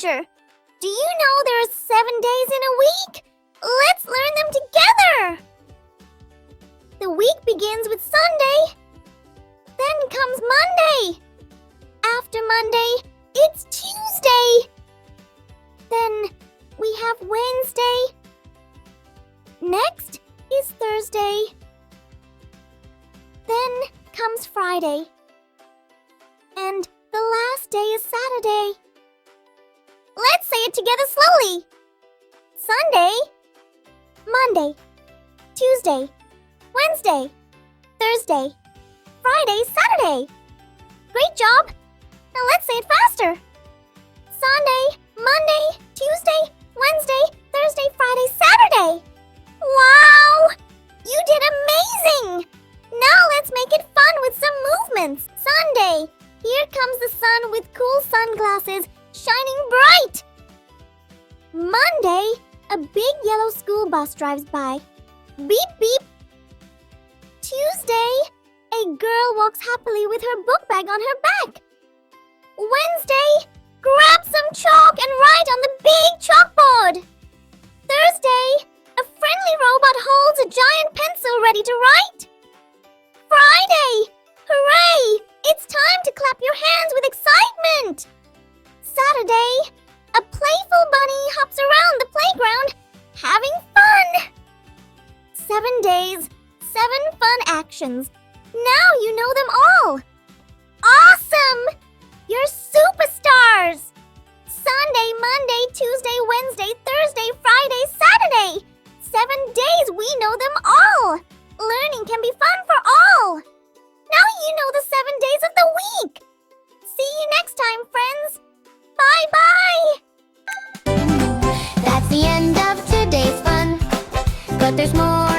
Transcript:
teacher. Do you know there are 7 days in a week? Let's learn them together! The week begins with Sunday. Then comes Monday. After Monday, it's Tuesday. Then we have Wednesday. Next is Thursday. Then comes Friday. And the last day is Saturday. Let's say it together slowly. Sunday, Monday, Tuesday, Wednesday, Thursday, Friday, Saturday. Great job! Now let's say it faster. Sunday, Monday, Tuesday, Wednesday, Thursday, Friday, Saturday. Wow! You did amazing! Now let's make it fun with some movements. Sunday. Here comes the sun with cool sunglasses shining bright. Monday. A big yellow school bus drives by. Beep, beep. Tuesday. A girl walks happily with her book bag on her back. Wednesday. Grab some chalk and write on the big chalkboard. Thursday. A friendly robot holds a giant pencil ready to write. Friday! Hooray! It's time to clap your hands with excitement! Saturday! A playful bunny hops around the playground, having fun! 7 days, 7 fun actions. Now you know them all! Awesome! You're superstars! Sunday, Monday, Tuesday, Wednesday, Thursday, Friday, Saturday! 7 days, we know them all! Learning can be fun for all! Now you know the 7 days of the week! See you next time, friends! Bye-bye! That's the end of today's fun, but there's more